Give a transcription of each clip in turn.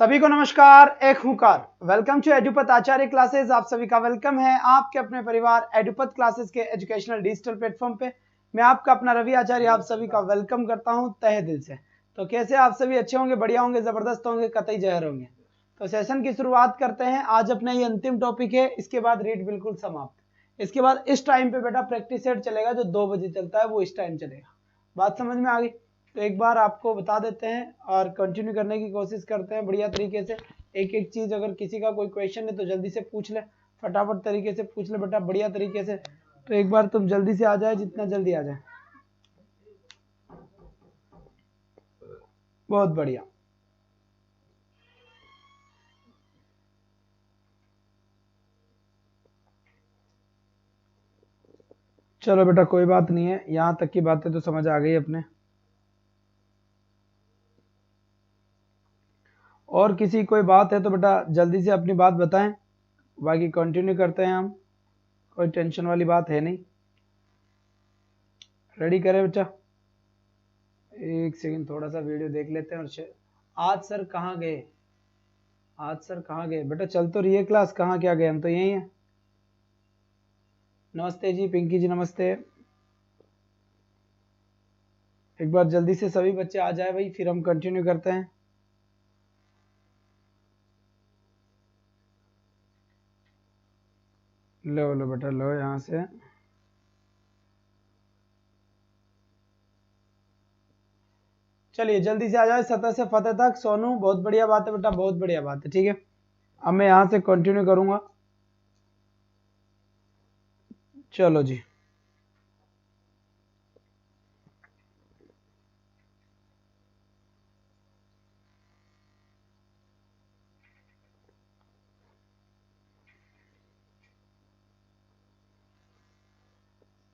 सभी को नमस्कार, एक हुंकार। Welcome to Edupath Acharya classes. आप सभी का वेलकम है आपके अपने परिवार एडुपत क्लासेस के एजुकेशनल डिजिटल प्लेटफॉर्म पे। मैं आपका अपना रवि आचार्य आप सभी का वेलकम करता हूं तहे दिल से। तो कैसे आप सभी अच्छे होंगे, बढ़िया होंगे, जबरदस्त होंगे, कतई जहर होंगे। तो सेशन की शुरुआत करते हैं। आज अपना ये अंतिम टॉपिक है, इसके बाद रीड बिल्कुल समाप्त। इसके बाद इस टाइम पे बेटा प्रैक्टिस सेट चलेगा जो 2 बजे चलता है, वो इस टाइम चलेगा। बात समझ में आ गई? तो एक बार आपको बता देते हैं और कंटिन्यू करने की कोशिश करते हैं बढ़िया तरीके से। एक एक चीज अगर किसी का कोई क्वेश्चन है तो जल्दी से पूछ ले, फटाफट तरीके से पूछ ले बेटा, बढ़िया तरीके से। तो एक बार तुम जल्दी से आ जाए, जितना जल्दी आ जाए बहुत बढ़िया। चलो बेटा कोई बात नहीं है, यहाँ तक की बातें तो समझ आ गई अपने। और किसी कोई बात है तो बेटा जल्दी से अपनी बात बताएं, बाकी कंटिन्यू करते हैं हम। कोई टेंशन वाली बात है नहीं। रेडी करें बेटा? एक सेकंड, थोड़ा सा वीडियो देख लेते हैं। और आज सर कहाँ गए? आज सर कहाँ गए बेटा? चल तो रही है क्लास, कहाँ क्या गए? हम तो यही हैं। नमस्ते जी, पिंकी जी नमस्ते। एक बार जल्दी से सभी बच्चे आ जाए भाई, फिर हम कंटिन्यू करते हैं। लो लो बेटा लो, यहाँ से चलिए जल्दी से आ जाए। सतह से फतेह तक। सोनू बहुत बढ़िया बात है बेटा, बहुत बढ़िया बात है। ठीक है, अब मैं यहाँ से कंटिन्यू करूंगा। चलो जी।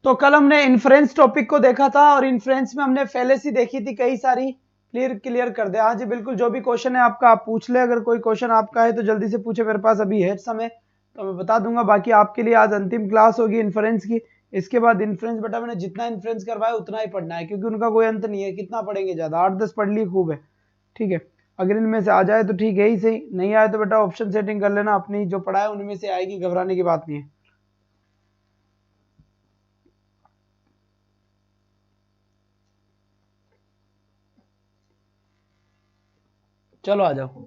तो कल हमने इन्फ्रेंस टॉपिक को देखा था और इन्फ्रेंस में हमने फैलेसी देखी थी कई सारी। क्लियर कर दे। हाँ जी बिल्कुल, जो भी क्वेश्चन है आपका आप पूछ ले। अगर कोई क्वेश्चन आपका है तो जल्दी से पूछे, मेरे पास अभी है समय तो मैं बता दूंगा। बाकी आपके लिए आज अंतिम क्लास होगी इन्फ्रेंस की। इसके बाद इन्फ्रेंस बेटा मैंने जितना इन्फ्रेंस करवाया उतना ही पढ़ना है, क्योंकि उनका कोई अंत नहीं है। कितना पढ़ेंगे, ज्यादा 8-10 पढ़ लिए खूब है। ठीक है, अगर इनमें से आ जाए तो ठीक है ही सही, नहीं आए तो बेटा ऑप्शन सेटिंग कर लेना अपनी, जो पढ़ा है उनमें से आएगी, घबराने की बात नहीं है। चलो आ जाओ।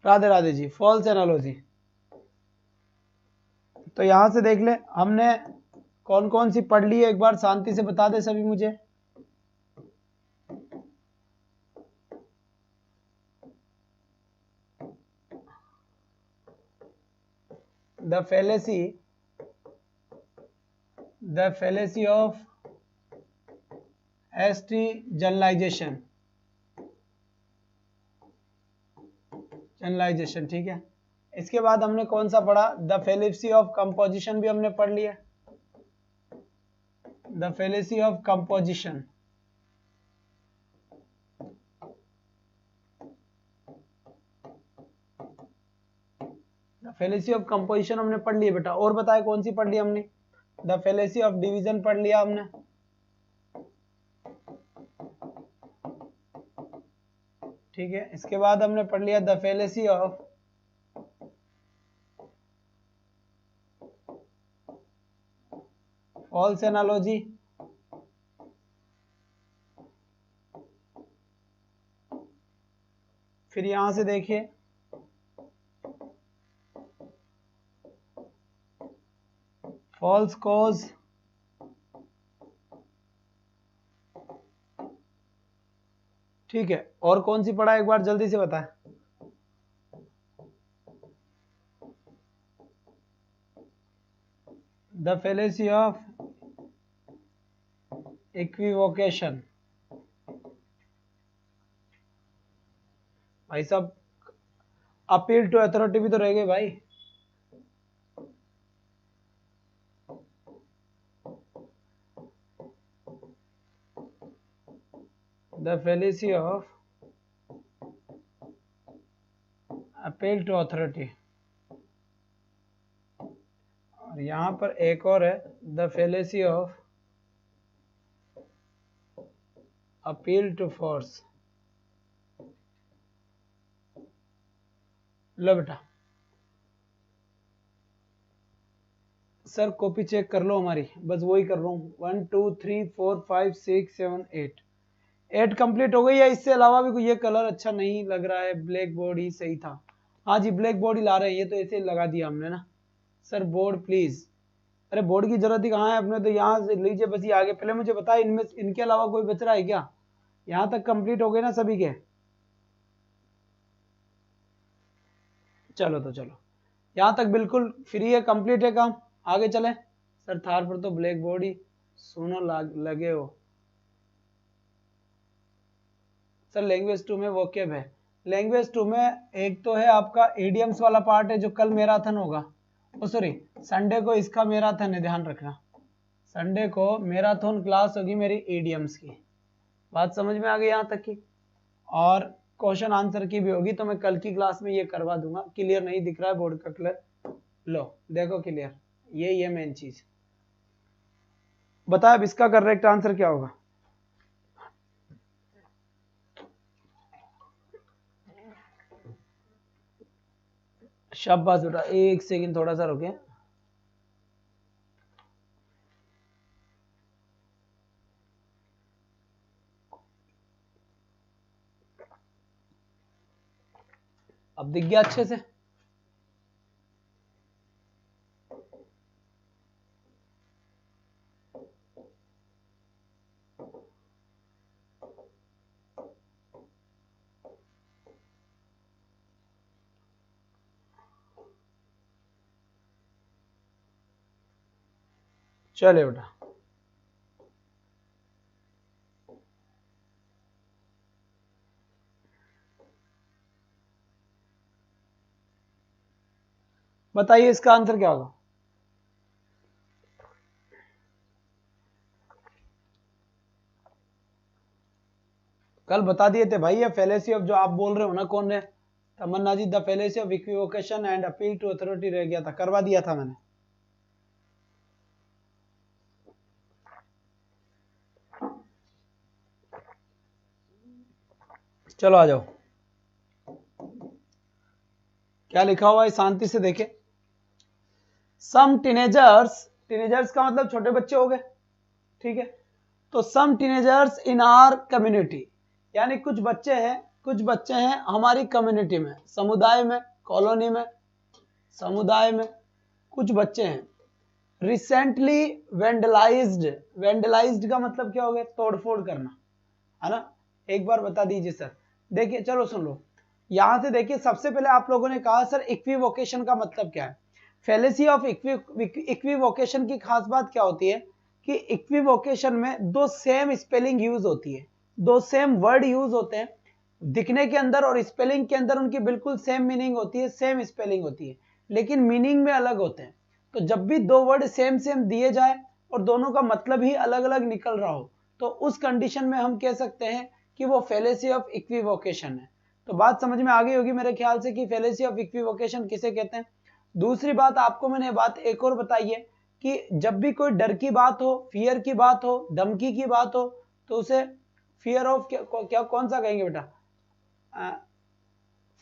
राधे राधे जी। फॉल्स एनालॉजी, तो यहां से देख ले हमने कौन कौन सी पढ़ ली है, एक बार शांति से बता दे सभी मुझे। The fallacy of hasty generalization. ठीक है, इसके बाद हमने कौन सा पढ़ा? द fallacy ऑफ कंपोजिशन भी हमने पढ़ लिया। The fallacy of composition, fallacy of composition हमने पढ़ लिया बेटा। और बताए कौन सी पढ़ ली हमने? द fallacy ऑफ डिवीजन पढ़ लिया हमने। ठीक है, इसके बाद हमने पढ़ लिया the fallacy of false analogy. फिर यहां से देखिए फॉल्स कॉज, ठीक है। और कौन सी पढ़ा एक बार जल्दी से बताएं? The fallacy of equivocation. भाई साहब अपील टू अथॉरिटी भी तो रह गए भाई। The fallacy of appeal to authority. और यहां पर एक और है the fallacy of appeal to force. लो बेटा सर कॉपी चेक कर लो हमारी, बस वही कर रहा हूँ। 1 2 3 4 5 6 7 8 8 कंप्लीट हो गई है। इससे अलावा भी कोई ये कलर अच्छा नहीं लग रहा है, ब्लैक बोर्ड ही सही था। हाँ जी ब्लैक बोर्ड ही ला रहे हैं, ये तो ऐसे लगा दिया हमने ना। सर बोर्ड प्लीज, अरे बोर्ड की जरूरत ही कहाँ है, अपने तो यहाँ से लीजिए बस ये आगे। पहले मुझे बताए इनमें इनके अलावा कोई बच रहा है क्या? यहाँ तक कंप्लीट हो गए ना सभी के? चलो तो चलो, यहाँ तक बिल्कुल फ्री है, कंप्लीट है काम, आगे चले। सर थार पर तो ब्लैक बोर्ड ही सुनो लगे हो। सर लैंग्वेज 2 में वोकेब है। लैंग्वेज 2 में एक तो है आपका इडियम्स वाला पार्ट है जो कल मैराथन होगा, ओ सॉरी संडे को इसका मैराथन है, ध्यान रखना। संडे को मैराथन क्लास होगी मेरी इडियम्स की, बात समझ में आ गई यहाँ तक की? और क्वेश्चन आंसर की भी होगी, तो मैं कल की क्लास में ये करवा दूंगा। क्लियर नहीं दिख रहा है बोर्ड का कलर? लो देखो क्लियर, ये मेन चीज। बताओ अब इसका करेक्ट आंसर क्या होगा? शाबाश बेटा, एक सेकंड थोड़ा सा रुके। अब दिख गया अच्छे से? चले बेटा, बताइए इसका आंसर क्या होगा? कल बता दिए थे भाई, ये फेलेसी ऑफ जो आप बोल रहे हो ना, कौन है? Tamanna ji, the fallacy of equivocation and appeal to authority रह गया था, करवा दिया था मैंने। चलो आ जाओ, क्या लिखा हुआ है शांति से देखे। सम टीनेजर्स, टीनेजर्स का मतलब छोटे बच्चे हो गए, ठीक है? तो सम टीनेजर्स इन आवर कम्युनिटी, यानी कुछ बच्चे हैं हमारी कम्युनिटी में, समुदाय में, कॉलोनी में, समुदाय में कुछ बच्चे हैं। रिसेंटली वेंडलाइज्ड, वेंडलाइज्ड का मतलब क्या हो गया? तोड़फोड़ करना, है ना? एक बार बता दीजिए सर। देखिए चलो सुन लो, यहां से देखिए, सबसे पहले आप लोगों ने कहा सर इक्विवोकेशन का मतलब क्या है? फेलेसी ऑफ इक्विवोकेशन की खास बात क्या होती है कि इक्विवोकेशन में दो सेम स्पेलिंग यूज होती है, दो सेम वर्ड यूज होते हैं, दिखने के अंदर और स्पेलिंग के अंदर उनकी बिल्कुल सेम मीनिंग होती है, सेम स्पेलिंग होती है, लेकिन मीनिंग में अलग होते हैं। तो जब भी दो वर्ड सेम सेम दिए जाए और दोनों का मतलब ही अलग अलग निकल रहा हो, तो उस कंडीशन में हम कह सकते हैं कि वो फेलेसी ऑफ इक्विवोकेशन है। तो बात समझ में आ गई होगी मेरे ख्याल से कि फेलेसी ऑफ इक्विवोकेशन किसे कहते हैं। दूसरी बात आपको मैंने बात एक और बताई है कि जब भी कोई डर की बात हो, फियर की बात हो, धमकी की बात हो, तो उसे फियर ऑफ क्या कौन सा कहेंगे बेटा?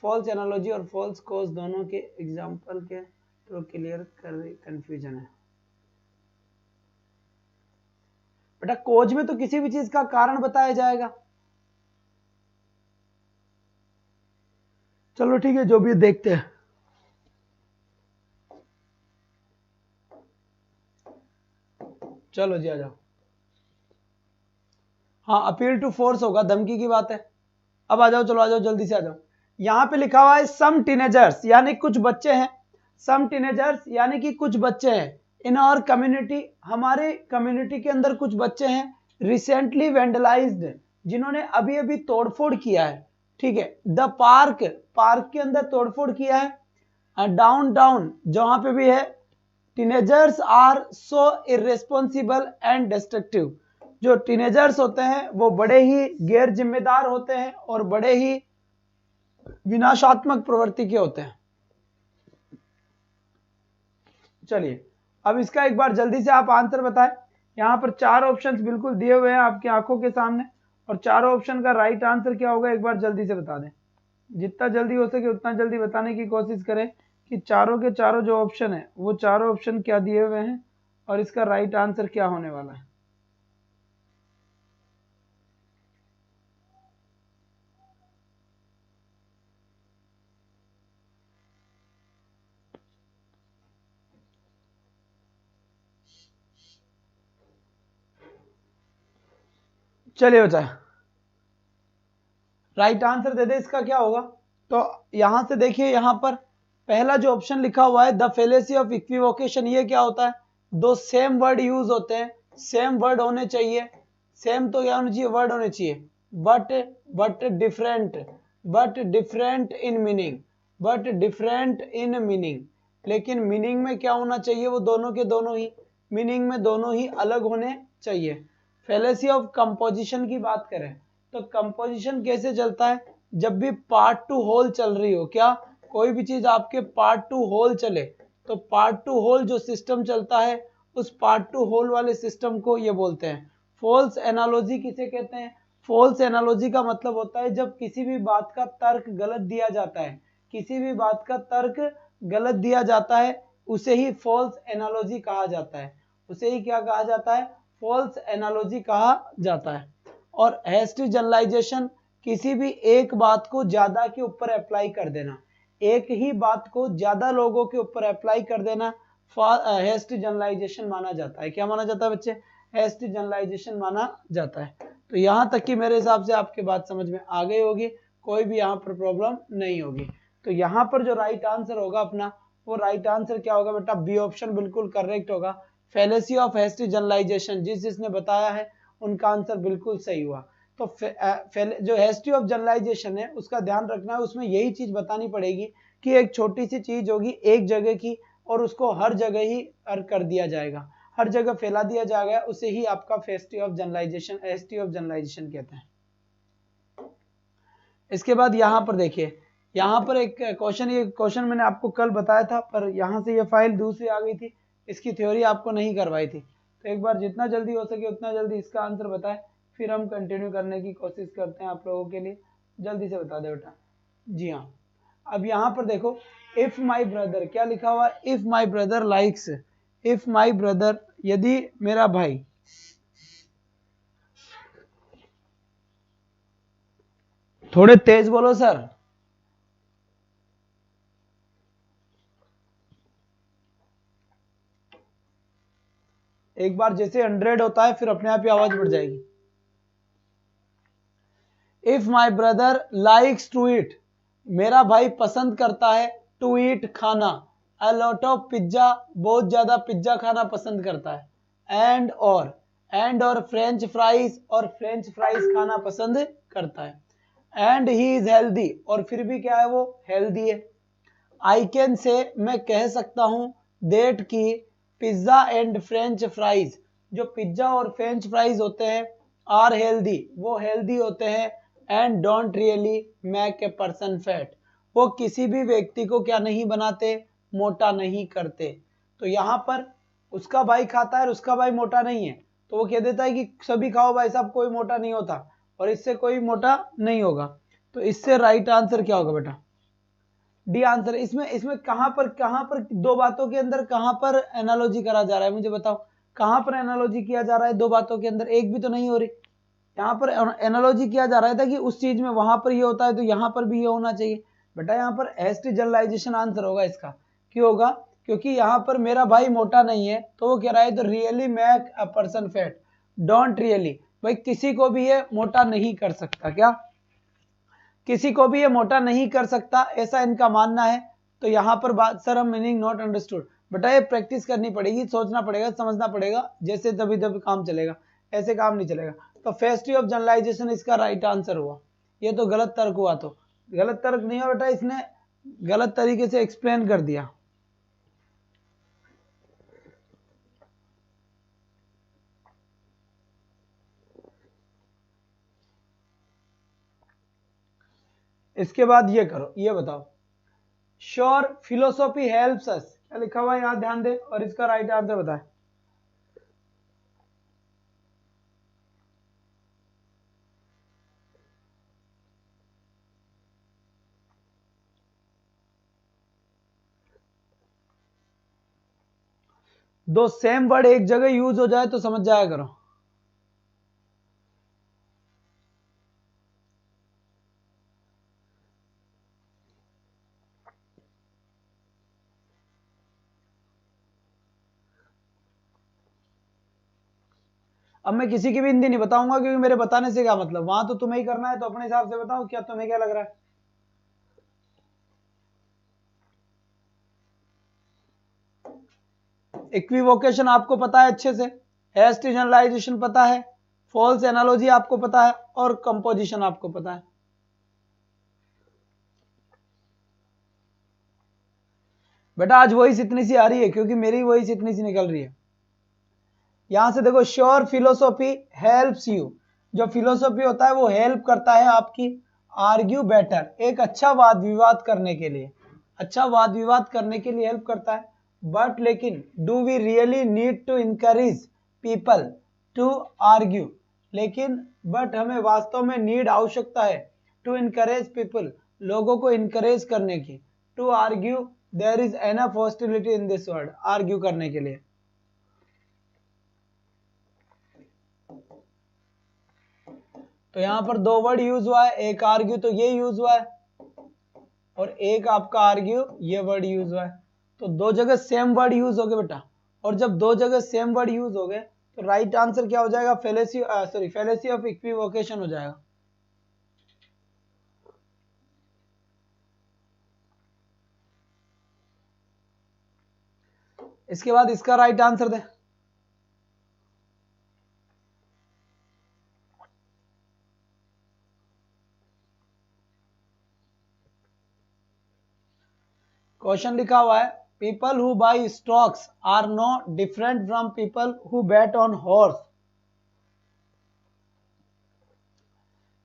फॉल्स एनालॉजी और फॉल्स कोज दोनों के एग्जांपल के थ्रू क्लियर कर कंफ्यूजन है बेटा। कोज में तो किसी भी चीज का कारण बताया जाएगा। चलो ठीक है, जो भी देखते हैं। चलो जी आ जाओ। हाँ अपील टू फोर्स होगा, धमकी की बात है। अब आ जाओ, चलो आ जाओ, जल्दी से आ जाओ। यहां पे लिखा हुआ है सम टीनेजर्स, यानी कुछ बच्चे हैं। सम टीनेजर्स यानी कि कुछ बच्चे हैं इन आवर कम्युनिटी, हमारे कम्युनिटी के अंदर कुछ बच्चे हैं रिसेंटली वेंडलाइज्ड, जिन्होंने अभी अभी तोड़फोड़ किया है, ठीक है? द पार्क, पार्क के अंदर तोड़फोड़ किया है। डाउन टाउन जहां पे भी है। Teenagers are so irresponsible and destructive, जो टीनेजर्स होते हैं वो बड़े ही गैर जिम्मेदार होते हैं और बड़े ही विनाशात्मक प्रवृत्ति के होते हैं। चलिए अब इसका एक बार जल्दी से आप आंसर बताएं। यहां पर चार ऑप्शंस बिल्कुल दिए हुए हैं आपकी आंखों के सामने, और चारों ऑप्शन का राइट आंसर क्या होगा एक बार जल्दी से बता दें। जितना जल्दी हो सके उतना जल्दी बताने की कोशिश करें कि चारों के चारों जो ऑप्शन है वो चारों ऑप्शन क्या दिए हुए हैं और इसका राइट आंसर क्या होने वाला है। चलिए बच्चा, राइट आंसर दे दे, इसका क्या होगा। तो यहां से देखिए, यहां पर पहला जो ऑप्शन लिखा हुआ है द फेलेसी ऑफ इक्विवोकेशन, ये क्या होता है, दो सेम वर्ड यूज होते हैं, सेम वर्ड होने चाहिए, सेम तो क्या होना चाहिए, वर्ड होने चाहिए, but different in meaning, but different in meaning, लेकिन मीनिंग में क्या होना चाहिए, वो दोनों के दोनों ही, मीनिंग में दोनों ही अलग होने चाहिए। फेलेसी ऑफ कंपोजिशन की बात करें तो कंपोजिशन कैसे चलता है, जब भी पार्ट टू होल चल रही हो, क्या कोई भी चीज आपके पार्ट टू होल चले तो पार्ट टू होल जो सिस्टम चलता है उस पार्ट टू होल वाले सिस्टम को ये बोलते हैं फॉल्स एनालॉजी। किसे कहते हैं, फॉल्स एनालॉजी का मतलब होता है जब किसी भी बात का तर्क गलत दिया जाता है, किसी भी बात का तर्क गलत दिया जाता है उसे ही फॉल्स एनालॉजी कहा जाता है, उसे ही क्या कहा जाता है, फॉल्स एनालॉजी कहा जाता है। और हेस्टी जनरलाइजेशन, किसी भी एक बात को ज्यादा के ऊपर अप्लाई कर देना, एक ही बात को ज्यादा लोगों के ऊपर अप्लाई कर देना हेस्टी जनरलाइजेशन माना जाता है। क्या माना जाता है बच्चे, हेस्टी जनरलाइजेशन माना जाता है। तो यहां तक कि मेरे हिसाब से आपके बात समझ में आ गई होगी, कोई भी यहाँ पर प्रॉब्लम नहीं होगी। तो यहाँ पर जो राइट आंसर होगा अपना, वो राइट आंसर क्या होगा बेटा, बी ऑप्शन बिल्कुल करेक्ट होगा। फेलेसी ऑफ हेस्टी जनरलाइजेशन, जिसने बताया है उनका आंसर बिल्कुल सही हुआ। तो जो हिस्ट्री ऑफ जनरलाइजेशन है उसका ध्यान रखना है, उसमें यही चीज बतानी पड़ेगी कि एक छोटी सी चीज होगी एक जगह की और उसको हर जगह ही कर दिया जाएगा, हर जगह फैला दिया जाएगा, उसे ही आपका history of generalization, history of generalization कहते हैं। इसके बाद यहाँ पर देखिए, यहाँ पर एक क्वेश्चन, ये क्वेश्चन मैंने आपको कल बताया था पर यहाँ से ये फाइल दूसरी आ गई थी, इसकी थ्योरी आपको नहीं करवाई थी। तो एक बार जितना जल्दी हो सके उतना जल्दी इसका आंसर बताएं, फिर हम कंटिन्यू करने की कोशिश करते हैं आप लोगों के लिए। जल्दी से बता दे बेटा। जी हाँ, अब यहाँ पर देखो, इफ माई ब्रदर, क्या लिखा हुआ है, if my brother likes, if my brother, यदि मेरा भाई, थोड़े तेज बोलो सर, एक बार जैसे 100 होता है फिर अपने आप ही आवाज बढ़ जाएगी। If my brother likes to eat, मेरा भाई पसंद करता है, टू ईट खाना, अ लॉट ऑफ पिज्जा, बहुत ज्यादा पिज्जा खाना पसंद करता है, एंड और फ्रेंच फ्राइज, और फ्रेंच फ्राइज खाना पसंद करता है, एंड ही इज हेल्दी, और फिर भी क्या है, वो हेल्दी है। आई कैन से, मैं कह सकता हूं, देट की पिज्जा एंड फ्रेंच फ्राइज, जो पिज्जा और फ्रेंच फ्राइज होते हैं, आर हेल्दी, वो हेल्दी होते हैं, and don't really make a person fat, वो किसी भी व्यक्ति को क्या नहीं बनाते, मोटा नहीं करते। तो यहां पर उसका भाई खाता है और उसका भाई मोटा नहीं है, तो वो कह देता है कि सभी खाओ भाई साहब, कोई मोटा नहीं होता और इससे कोई मोटा नहीं होगा। तो इससे राइट आंसर क्या होगा बेटा, डी आंसर। इसमें इसमें कहां पर दो बातों के अंदर कहां पर एनालॉजी करा जा रहा है, मुझे बताओ, कहां पर एनालॉजी किया जा रहा है दो बातों के अंदर, एक भी तो नहीं हो रही। यहाँ पर एनालॉजी किया जा रहा था कि उस चीज में वहां पर ये होता है तो यहाँ पर भी ये होना चाहिए। बेटा यहाँ पर हेस्टी जनरलाइजेशन आंसर होगा इसका। क्यों होगा, क्योंकि यहाँ पर मेरा भाई मोटा नहीं है तो वो कह रहा है तो really make a person fat, don't really, भाई किसी को भी ये मोटा नहीं कर सकता, क्या किसी को भी ये मोटा नहीं कर सकता, ऐसा इनका मानना है। तो यहाँ पर बात, सर हम मीनिंग नॉट अंडरस्टूड, बेटा ये प्रैक्टिस करनी पड़ेगी, सोचना पड़ेगा, समझना पड़ेगा, जैसे तभी तभी काम चलेगा, ऐसे काम नहीं चलेगा। तो फेस्ट्री ऑफ जनरलाइजेशन इसका राइट आंसर हुआ। ये तो गलत तर्क हुआ, तो गलत तर्क नहीं हुआ बेटा, इसने गलत तरीके से एक्सप्लेन कर दिया। इसके बाद ये करो, ये बताओ, श्योर फिलोसॉफी हेल्प्स अस, क्या लिखा हुआ है यहाँ ध्यान दे और इसका राइट आंसर बताए। दो सेम वर्ड एक जगह यूज हो जाए तो समझ जाया करो। अब मैं किसी की भी हिंदी नहीं बताऊंगा क्योंकि मेरे बताने से क्या मतलब, वहां तो तुम्हें ही करना है, तो अपने हिसाब से बताओ क्या तुम्हें क्या लग रहा है। इक्विवोकेशन आपको पता है अच्छे से, हेस्ट जनरलाइजेशन पता है, फॉल्स एनालॉजी आपको पता है और कंपोजिशन आपको पता है। बेटा आज वॉइस इतनी सी आ रही है क्योंकि मेरी वॉइस इतनी सी निकल रही है। यहां से देखो, श्योर फिलोसॉफी हेल्प्स यू, जो फिलोसॉफी होता है वो हेल्प करता है आपकी आर्ग्यू बेटर, एक अच्छा वाद विवाद करने के लिए, अच्छा वाद विवाद करने के लिए हेल्प करता है। बट लेकिन do we really need to encourage people to argue, लेकिन बट हमें वास्तव में नीड आवश्यकता है टू इनकरेज पीपल, लोगों को इनकरेज करने की, to argue, there is enough hostility in this word, argue करने के लिए। तो यहां पर दो वर्ड यूज हुआ है, एक आर्ग्यू तो ये यूज हुआ है और एक आपका आर्ग्यू ये वर्ड यूज हुआ है। तो दो जगह सेम वर्ड यूज हो गए बेटा, और जब दो जगह सेम वर्ड यूज हो गए तो राइट आंसर क्या हो जाएगा, फेलेसी ऑफ इक्विवोकेशन हो जाएगा। इसके बाद इसका राइट आंसर दे। क्वेश्चन लिखा हुआ है, people who buy stocks are no different from people who bet on horses,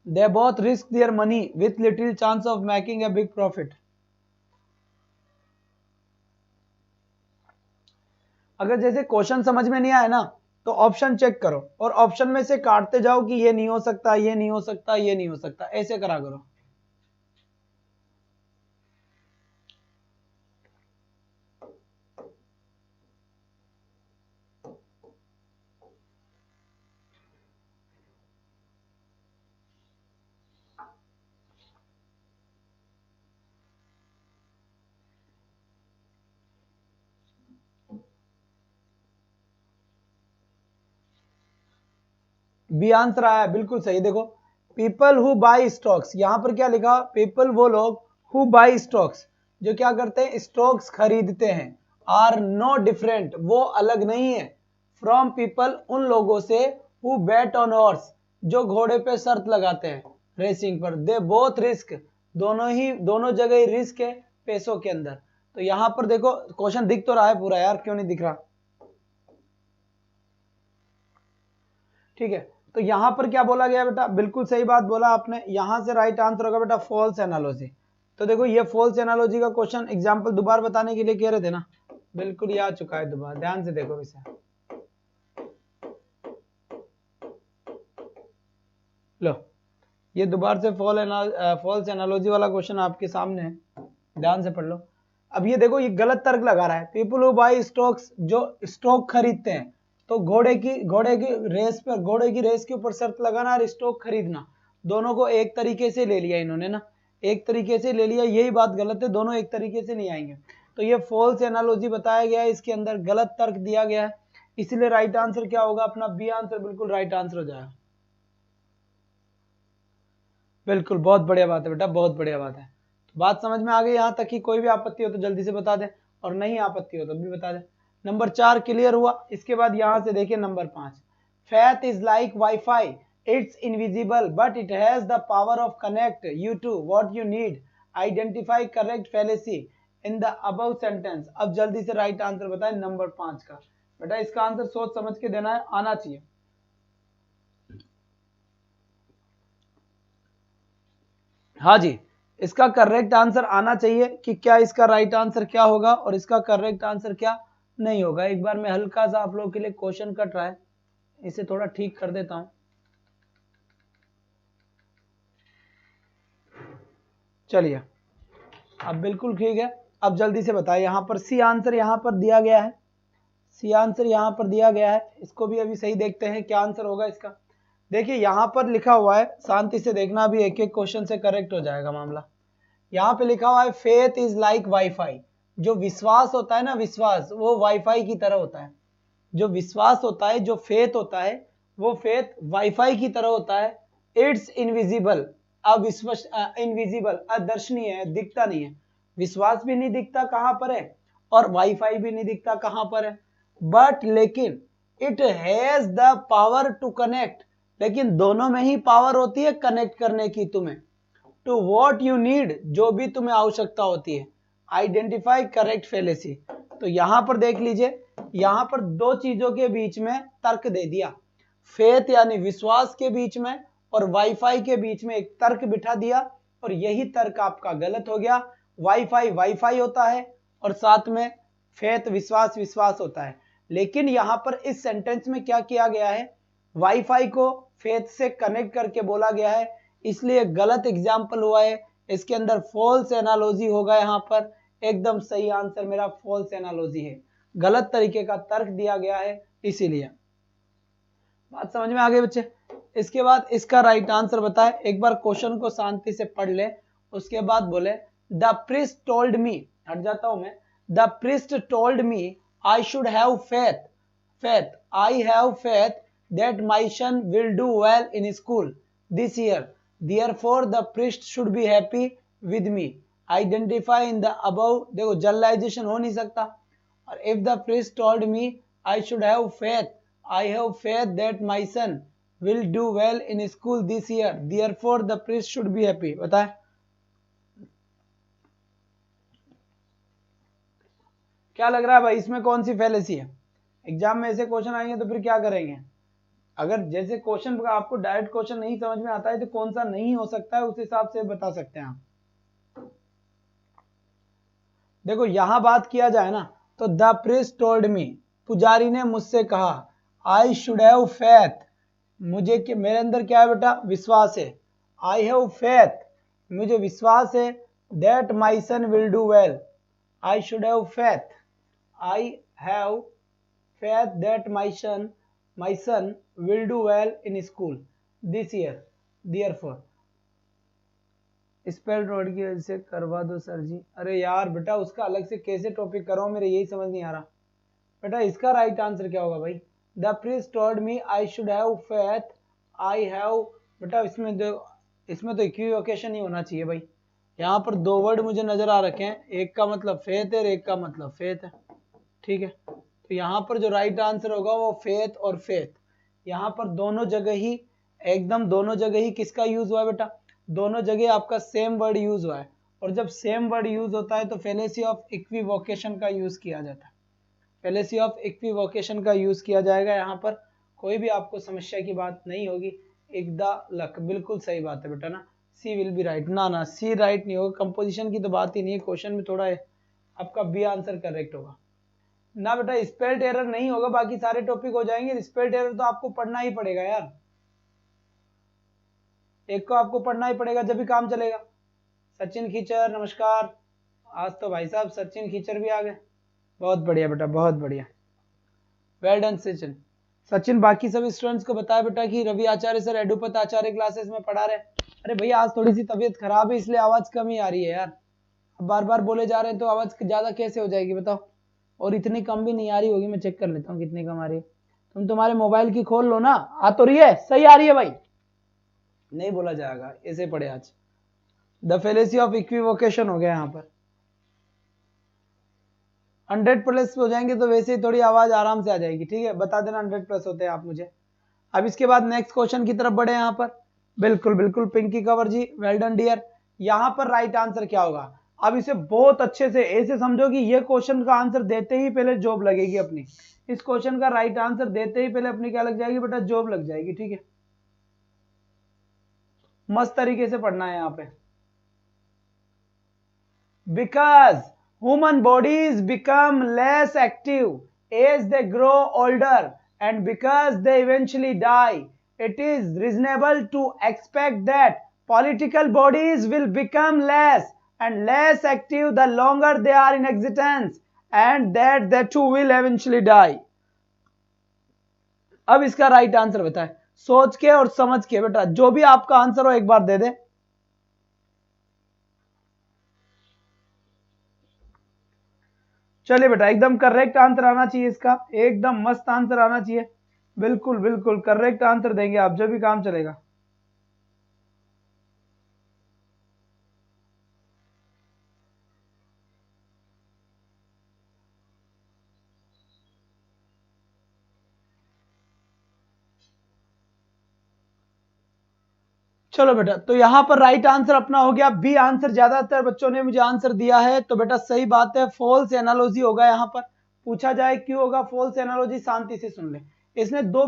they both risk their money with little chance of making a big profit. अगर जैसे क्वेश्चन समझ में नहीं आया ना तो ऑप्शन चेक करो और ऑप्शन में से काटते जाओ कि ये नहीं हो सकता, ये नहीं हो सकता, ये नहीं हो सकता, ऐसे करा करो। बी आंसर आया, बिल्कुल सही। देखो, पीपल हु बाय स्टॉक्स, यहां पर क्या लिखा, पीपल वो लोग, हु बाय स्टॉक्स जो क्या करते हैं, स्टॉक्स खरीदते हैं, आर नो डिफरेंट वो अलग नहीं है, फ्रॉम पीपल उन लोगों से, हु बैट ऑन हॉर्स जो घोड़े पे शर्त लगाते हैं रेसिंग पर, दे बोथ रिस्क दोनों जगह ही रिस्क है पैसों के अंदर। तो यहां पर देखो क्वेश्चन दिख तो रहा है पूरा यार, क्यों नहीं दिख रहा, ठीक है। तो यहां पर क्या बोला गया बेटा, बिल्कुल सही बात बोला आपने, यहां से राइट आंसर होगा बेटा फॉल्स एनालॉजी। तो देखो ये फॉल्स एनालॉजी का क्वेश्चन एग्जांपल दोबारा बताने के लिए कह रहे थे ना, बिल्कुल ये आ चुका है दोबारा, ध्यान से देखो इसे। लो ये दोबारा से फॉल्स एनालॉजी वाला क्वेश्चन आपके सामने है, ध्यान से पढ़ लो। अब ये देखो, ये गलत तर्क लगा रहा है, पीपल हु बाय स्टॉक्स जो स्टॉक खरीदते हैं, तो घोड़े की रेस के ऊपर शर्त लगाना और स्टॉक खरीदना, दोनों को एक तरीके से ले लिया इन्होंने ना, एक तरीके से ले लिया, यही बात गलत है, दोनों एक तरीके से नहीं आएंगे। तो ये फॉल्स एनालॉजी बताया गया है, इसके अंदर गलत तर्क दिया गया है, इसलिए राइट आंसर क्या होगा अपना, बी आंसर बिल्कुल राइट आंसर हो जाएगा। बिल्कुल, बहुत बढ़िया बात है बेटा, बहुत बढ़िया बात है। तो बात समझ में आ गई यहाँ तक कि कोई भी आपत्ति हो तो जल्दी से बता दे, और नहीं आपत्ति हो तो भी बता दे। नंबर 4 क्लियर हुआ। इसके बाद यहां से देखिए number 5, faith is like wifi, it's invisible but it has the power of connect you to what you need, identify correct fallacy in the above sentence. अब जल्दी से राइट आंसर बताएं नंबर 5 का। बेटा इसका आंसर सोच समझ के देना है, आना चाहिए। हाँ जी, इसका करेक्ट आंसर आना चाहिए कि क्या इसका राइट आंसर क्या होगा और इसका करेक्ट आंसर क्या नहीं होगा। एक बार मैं हल्का सा आप लोगों के लिए क्वेश्चन कट रहा है, इसे थोड़ा ठीक कर देता हूं। चलिए अब बिल्कुल ठीक है। अब जल्दी से बताइए, यहां पर सी आंसर यहां पर दिया गया है, सी आंसर यहाँ पर दिया गया है। इसको भी अभी सही देखते हैं क्या आंसर होगा इसका। देखिए यहाँ पर लिखा हुआ है, शांति से देखना, अभी एक एक क्वेश्चन से करेक्ट हो जाएगा मामला। यहाँ पे लिखा हुआ है फेथ इज लाइक वाईफाई। जो विश्वास होता है ना, विश्वास वो वाईफाई की तरह होता है। जो विश्वास होता है, जो फेथ होता है, वो फेथ वाईफाई की तरह होता है। इट्स इनविजिबल, इनविजिबल, अदर्शनीय है, दिखता नहीं है। विश्वास भी नहीं दिखता कहां पर है, और वाईफाई भी नहीं दिखता कहां पर है। बट लेकिन it has the power to connect, लेकिन दोनों में ही पावर होती है कनेक्ट करने की तुम्हें। टू व्हाट यू नीड, जो भी तुम्हें आवश्यकता होती है। Identify correct fallacy. तो यहां पर देख लीजिए, यहां पर दो चीजों के बीच में तर्क दे दिया, फेथ यानी विश्वास के बीच में और वाईफाई के बीच में एक तर्क बिठा दिया, और यही तर्क आपका गलत हो गया। वाईफाई वाईफाई होता है और साथ में फेथ विश्वास विश्वास होता है। लेकिन यहां पर इस सेंटेंस में क्या किया गया है, वाईफाई को फेथ से कनेक्ट करके बोला गया है, इसलिए गलत एग्जाम्पल हुआ है। इसके अंदर फॉल्स एनालॉजी होगा। यहाँ पर एकदम सही आंसर मेरा फॉल्स एनालॉजी है, गलत तरीके का तर्क दिया गया है, इसीलिए। बात समझ में आ गई बच्चे। इसके बाद इसका राइट आंसर बताए। एक बार क्वेश्चन को शांति से पढ़ ले, उसके बाद बोले द प्रीस्ट टोल्ड मी, हट जाता हूं मैं, the priest told me I should have faith I have faith that my son will do well in school this year, therefore the priest should be happy with me. Identify in the above, देखो generalisation हो नहीं सकता। और if the priest told me I should have faith, I have faith that my son will do well in school this year, therefore the priest should be happy। बताए क्या लग रहा है भाई, इसमें कौन सी फैलेसी है? एग्जाम में ऐसे क्वेश्चन आएंगे तो फिर क्या करेंगे? अगर जैसे क्वेश्चन आपको डायरेक्ट क्वेश्चन नहीं समझ में आता है तो कौन सा नहीं हो सकता है उस हिसाब से बता सकते हैं आप। देखो यहां बात किया जाए ना, तो द प्रीस्ट टोल्ड मी, पुजारी ने मुझसे कहा, आई शुड हैव फेथ, मुझे मेरे अंदर क्या है बेटा, विश्वास है। आई हैव फेथ, मुझे विश्वास है। That my son will do well, I should have faith, I have faith that my son will do well in school this year, therefore स्पेल रोड की वजह से करवा दो सर जी। अरे यार बेटा उसका अलग से कैसे टॉपिक करो, मेरे यही समझ नहीं आ रहा बेटा। इसका राइट आंसर क्या होगा भाई? The priest told me I should have faith, I have, बेटा इसमें तो इक्विवोकेशन ही होना चाहिए भाई। यहाँ पर दो वर्ड मुझे नजर आ रखे हैं, एक का मतलब फेथ है और एक का मतलब फेथ है, ठीक है। तो यहाँ पर जो राइट आंसर होगा वो फेथ और फेथ, यहाँ पर दोनों जगह ही, एकदम दोनों जगह ही किसका यूज हुआ है बेटा? दोनों जगह आपका सेम वर्ड यूज हुआ है। और जब सेम वर्ड यूज होता है तो फेलेसी ऑफ इक्विवोकेशन का यूज किया जाता है। फेलेसी ऑफ इक्विवोकेशन का यूज किया जाएगा। यहाँ पर कोई भी आपको समस्या की बात नहीं होगी। एकदम लक, बिल्कुल सही बात है बेटा ना, सी विल बी राइट। ना सी राइट नहीं होगा, कंपोजिशन की तो बात ही नहीं है। क्वेश्चन में थोड़ा है, आपका बी आंसर करेक्ट होगा ना बेटा। स्पेल्ड एरर नहीं होगा, बाकी सारे टॉपिक हो जाएंगे। स्पेल्ड एरर तो आपको पढ़ना ही पड़ेगा यार, एक को आपको पढ़ना ही पड़ेगा जब भी काम चलेगा। सचिन खीचर नमस्कार, आज तो भाई साहब सचिन खीचर भी आ गए, बहुत बढ़िया बेटा, बहुत बढ़िया, वेल डन सचिन। बाकी सभी स्टूडेंट्स को बताया बेटा कि रवि आचार्य सर एडुपत आचार्य क्लासेस में पढ़ा रहे। अरे भैया आज थोड़ी सी तबीयत खराब है इसलिए आवाज कम ही आ रही है यार। अब बार बार बोले जा रहे हैं तो आवाज ज्यादा कैसे हो जाएगी बताओ? और इतनी कम भी नहीं आ रही होगी, मैं चेक कर लेता हूँ कितनी कम आ रही है। तुम तुम्हारे मोबाइल की खोल लो ना, आ तो रही है, सही आ रही है भाई, नहीं बोला जाएगा ऐसे पढ़े आज। द फेलेसी ऑफ इक्विवोकेशन हो गया यहाँ पर। 100+ हो जाएंगे तो वैसे ही थोड़ी आवाज आराम से आ जाएगी, ठीक है। बता देना 100+ होते हैं आप मुझे। अब इसके बाद नेक्स्ट क्वेश्चन की तरफ बढ़े यहाँ पर। बिल्कुल बिल्कुल पिंकी कंवर जी, वेल डन डियर। यहाँ पर राइट आंसर क्या होगा? अब इसे बहुत अच्छे से ऐसे समझो कि ये क्वेश्चन का आंसर देते ही पहले जॉब लगेगी अपनी। इस क्वेश्चन का राइट आंसर देते ही पहले अपनी क्या लग जाएगी बेटा? जॉब लग जाएगी, ठीक है। मस्त तरीके से पढ़ना है यहाँ पे। Because human bodies become less active as they grow older and because they eventually die, it is reasonable to expect that political bodies will become less and less active the longer they are in existence and that they too will eventually die. अब इसका right answer बताए, सोच के और समझ के बेटा, जो भी आपका आंसर हो एक बार दे दे। चलिए बेटा, एकदम करेक्ट आंसर आना चाहिए इसका, एकदम मस्त आंसर आना चाहिए, बिल्कुल बिल्कुल करेक्ट आंसर देंगे आप, जो भी काम चलेगा। चलो बेटा, तो यहां पर राइट आंसर अपना हो गया बी आंसर। ज्यादातर बच्चों ने मुझे आंसर दिया है, तो बेटा सही बात है, फॉल्स एनालॉजी होगा। यहां पर पूछा जाए क्यों होगा फॉल्स एनालॉजी, शांति से सुन ले। इसने दो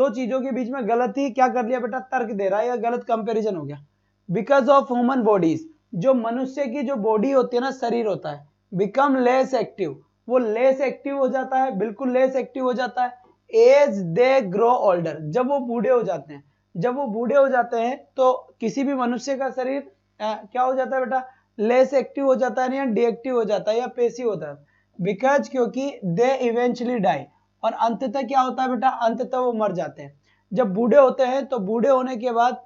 चीजों के बीच में गलत ही क्या कर लिया बेटा, तर्क दे रहा है, या गलत कंपैरिजन हो गया। बिकॉज ऑफ ह्यूमन बॉडीज, जो मनुष्य की जो बॉडी होती है ना, शरीर होता है, बिकम लेस एक्टिव, वो लेस एक्टिव हो जाता है, बिल्कुल लेस एक्टिव हो जाता है एज दे ग्रो ओल्डर, जब वो बूढ़े हो जाते हैं। जब वो बूढ़े हो जाते हैं तो किसी भी मनुष्य का शरीर क्या हो जाता है बेटा, लेस एक्टिव हो जाता है, या डीएक्टिव हो जाता है, या पेसिव होता है। बिकॉज क्योंकि दे इवेंचुअली डाई, और अंततः क्या होता है बेटा, अंततः वो मर जाते हैं। जब बूढ़े होते हैं तो बूढ़े होने के बाद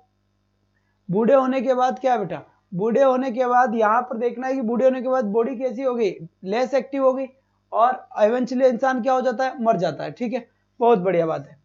क्या बेटा, बूढ़े होने के बाद यहां पर देखना है कि बूढ़े होने के बाद बॉडी कैसी हो गई, लेस एक्टिव हो गई, और इवेंचुअली इंसान क्या हो जाता है, मर जाता है। ठीक है, बहुत बढ़िया बात है।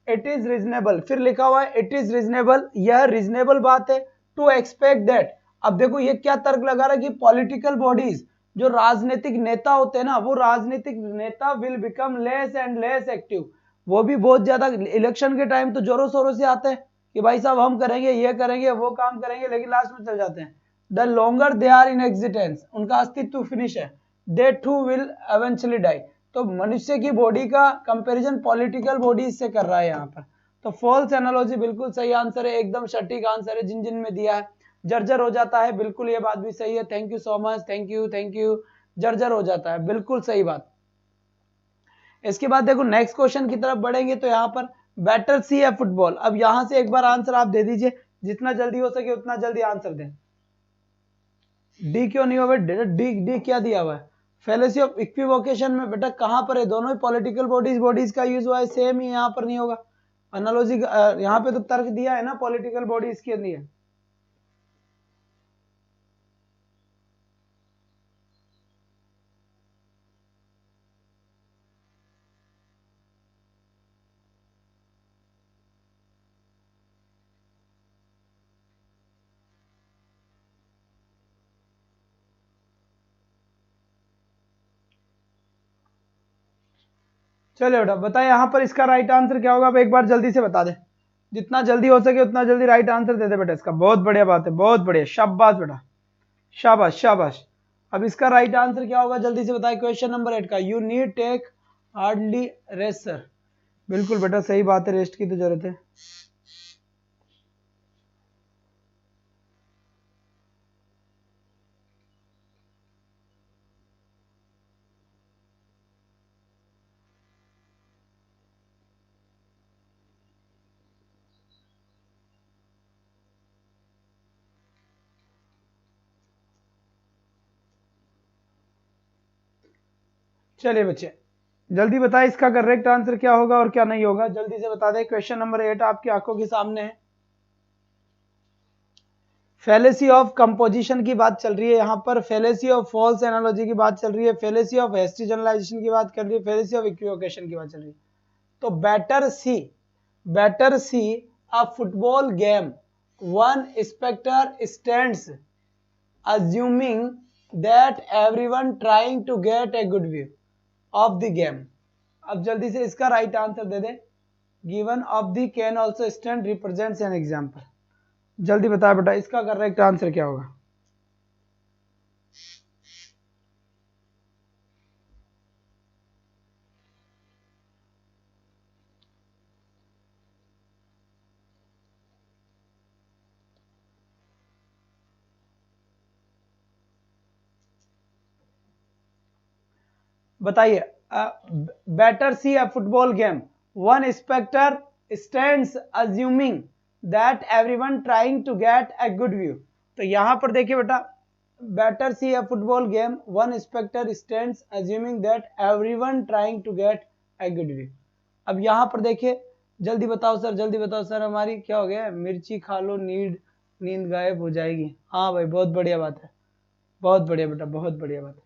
इट इज रीजनेबल, फिर लिखा हुआ है इट इज रीजनेबल, यह रीजनेबल बात है टू एक्सपेक्ट दैट। अब देखो ये क्या तर्क लगा रहा है कि पॉलिटिकल बॉडीज, जो राजनीतिक नेता होते हैं ना, वो राजनीतिक नेता will become less and less active. वो भी बहुत ज्यादा इलेक्शन के टाइम तो जोरों शोरों से आते हैं कि भाई साहब हम करेंगे, ये करेंगे, वो काम करेंगे, लेकिन लास्ट में चल जाते हैं। The longer they are in existence, उनका अस्तित्व फिनिश है, they too will eventually die. तो मनुष्य की बॉडी का कंपैरिजन पॉलिटिकल बॉडी से कर रहा है यहाँ पर। तो फॉल्स एनालॉजी बिल्कुल सही आंसर है, एकदम सटीक आंसर है जिन जिन में दिया है। जर्जर हो जाता है, बिल्कुल ये बात भी सही है, thank you so much, thank you. जर्जर हो जाता है, बिल्कुल सही बात। इसके बाद देखो नेक्स्ट क्वेश्चन की तरफ बढ़ेंगे, तो यहाँ पर बैटर सी है फुटबॉल। अब यहां से एक बार आंसर आप दे दीजिए, जितना जल्दी हो सके उतना जल्दी आंसर दें। डी क्यों नहीं हुआ, डी क्या दिया हुआ है, फेलेसी ऑफ इक्विवोकेशन में बेटा कहां पर है, दोनों ही पॉलिटिकल बॉडीज का यूज हुआ है, सेम ही यहां पर नहीं होगा। एनालॉजी यहां पे तो तर्क दिया है ना पॉलिटिकल बॉडीज के लिए। चलो बेटा बताए यहाँ पर इसका राइट आंसर क्या होगा, अब एक बार जल्दी से बता दे, जितना जल्दी हो सके उतना जल्दी राइट आंसर दे दे बेटा इसका। बहुत बढ़िया बात है, बहुत बढ़िया, शाबाश बेटा, शाबाश शाबाश। अब इसका राइट आंसर क्या होगा, जल्दी से बताए। क्वेश्चन नंबर 8 का, you need take hardly rest sir. बिल्कुल बेटा सही बात है, रेस्ट की तो जरूरत है। चलिए बच्चे जल्दी बताए इसका करेक्ट आंसर क्या होगा और क्या नहीं होगा, जल्दी से बता दें। क्वेश्चन नंबर 8 आपकी आंखों के सामने है। फेलेसी ऑफ कंपोजिशन की बात चल रही है यहाँ पर, फेलेसी ऑफ फॉल्स एनालॉजी की बात चल रही है, फेलेसी ऑफ हेस्टी जनरलाइजेशन की बात कर रही है, फेलेसी ऑफ इक्विवोकेशन की बात चल रही है। तो better see a football game, one spectator stands assuming that everyone trying to get a good view of the game। अब जल्दी से इसका राइट आंसर दे दे। Given of the can also stand represents an example. जल्दी बता बेटा इसका करेक्ट आंसर क्या होगा। बताइए। Better see a football game, one spectator stands assuming that everyone trying to get a good view. तो यहां पर देखिए बेटा, better see a football game, one spectator stands assuming that everyone trying to get a good view. अब यहाँ पर देखिए, जल्दी बताओ सर, जल्दी बताओ सर, हमारी क्या हो गया, मिर्ची खा लो नींद गायब हो जाएगी। हाँ भाई, बहुत बढ़िया बात है, बहुत बढ़िया बेटा, बहुत बढ़िया बात है।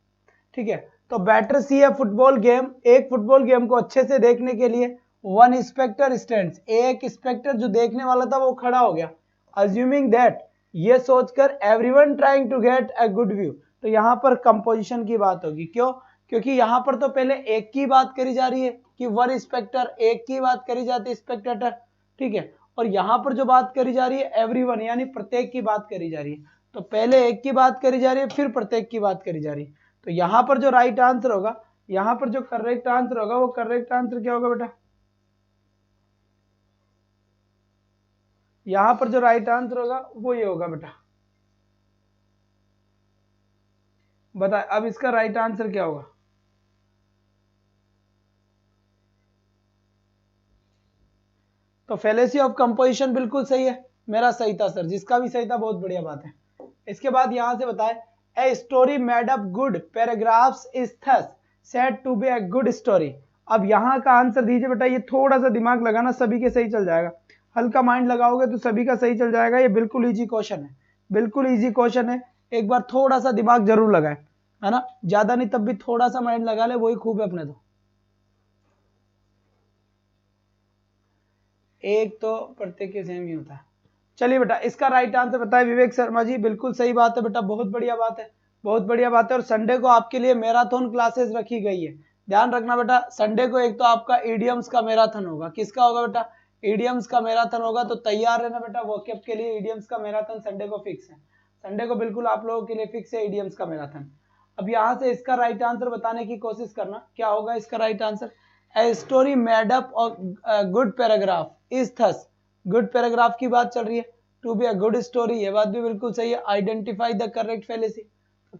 ठीक है, तो बेटर सी है फुटबॉल गेम, एक फुटबॉल गेम को अच्छे से देखने के लिए वन स्पेक्टर स्टैंड्स, एक स्पेक्टर जो देखने वाला था वो खड़ा हो गया, अज्यूमिंग दैट, ये सोचकर everyone trying to get a good view. तो यहाँ पर कंपोजिशन की बात होगी, क्यों, क्योंकि यहाँ पर तो पहले एक की बात करी जा रही है कि वन स्पेक्टर, एक की बात करी जाती है स्पेक्टेटर, ठीक है, और यहाँ पर जो बात करी जा रही है एवरीवन, यानी प्रत्येक की बात करी जा रही है। तो पहले एक की बात करी जा रही है, फिर प्रत्येक की बात करी जा रही है। तो यहाँ पर जो राइट आंसर होगा, यहाँ पर जो करेक्ट आंसर होगा, वो करेक्ट आंसर क्या होगा बेटा, यहाँ पर जो राइट आंसर होगा वो ये होगा बेटा। बताए अब इसका राइट आंसर क्या होगा। तो फेलेसी ऑफ कंपोजिशन बिल्कुल सही है, मेरा सही था सर, जिसका भी सही था बहुत बढ़िया बात है। इसके बाद यहां से बताए, a story made up good paragraphs is thus said to be a good story. अब यहाँ का आंसर दीजिए बेटा, ये थोड़ा सा दिमाग लगाना, सभी के सही चल जाएगा, हल्का माइंड लगाओगे तो सभी का सही चल जाएगा। ये बिल्कुल इजी क्वेश्चन है, बिल्कुल इजी क्वेश्चन है, एक बार थोड़ा सा दिमाग जरूर लगाए, है ना, ज्यादा नहीं तब भी थोड़ा सा माइंड लगा ले, वही खूब है अपने। तो एक तो प्रत्येक के सेम ही होता है। चलिए बेटा, इसका राइट आंसर बताए विवेक शर्मा जी, बिल्कुल सही बात है बेटा, बहुत बढ़िया बात है, बहुत बढ़िया बात है। और संडे को आपके लिए मैराथन क्लासेस रखी गई है, ध्यान रखना बेटा, संडे को एक तो आपका इडियम्स का मैराथन होगा, किसका होगा बेटा, इडियम्स का मैराथन होगा। तो तैयार रहना बेटा, वोकैब के लिए इडियम्स का मैराथन संडे को फिक्स है, संडे को बिल्कुल आप लोगों के लिए फिक्स है इडियम्स का मैराथन। अब यहाँ से इसका राइट आंसर बताने की कोशिश करना, क्या होगा इसका right answer. A story made up of a good paragraph is thus, good paragraph की बात चल रही है, to be a good story, ये बात भी बिल्कुल सही है। Identify the correct fallacy,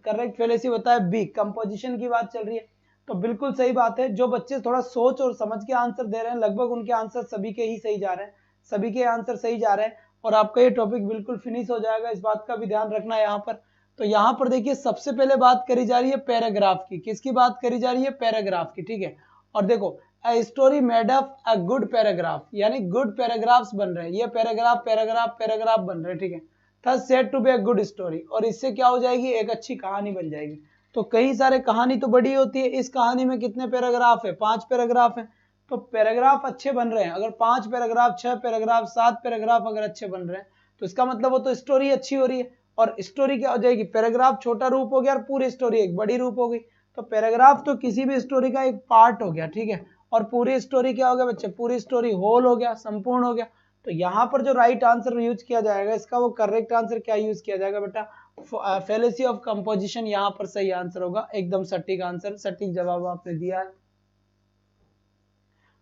correct fallacy बताया बी, कंपोजिशन की बात चल रही है, तो बिल्कुल सही बात है। जो बच्चे थोड़ा सोच और समझ के आंसर दे रहे हैं, लगभग उनके आंसर सभी के ही सही जा रहे हैं, सभी के आंसर सही जा रहे हैं, और आपका ये टॉपिक बिल्कुल फिनिश हो जाएगा, इस बात का भी ध्यान रखना है यहाँ पर। तो यहाँ पर देखिए, सबसे पहले बात करी जा रही है पैराग्राफ की, किसकी बात करी जा रही है, पैराग्राफ की, ठीक है। और देखो, A story made up a good paragraph, यानी गुड पैराग्राफ्स बन रहे हैं, ये पैराग्राफ पैराग्राफ पैराग्राफ बन रहे हैं, ठीक है, thus said to be a good story, और इससे क्या हो जाएगी, एक अच्छी कहानी बन जाएगी। तो कई सारे कहानी तो बड़ी होती है, इस कहानी में कितने पैराग्राफ है, 5 पैराग्राफ है, तो पैराग्राफ अच्छे बन रहे हैं, अगर 5 पैराग्राफ 6 पैराग्राफ 7 पैराग्राफ अगर अच्छे बन रहे हैं, तो इसका मतलब वो तो स्टोरी अच्छी हो रही है। और स्टोरी क्या हो जाएगी, पैराग्राफ छोटा रूप हो गया और पूरी स्टोरी एक बड़ी रूप हो गई। तो पैराग्राफ तो किसी भी स्टोरी का एक पार्ट हो गया, ठीक है, और पूरी स्टोरी क्या हो गया बच्चे, पूरी स्टोरी होल हो गया, संपूर्ण हो गया। तो यहाँ पर जो राइट आंसर यूज किया जाएगा, इसका वो करेक्ट आंसर क्या यूज किया जाएगा बेटा, फेलेसी ऑफ कंपोजिशन, यहाँ पर सही आंसर होगा, एकदम सटीक आंसर, सटीक जवाब आपने दिया है,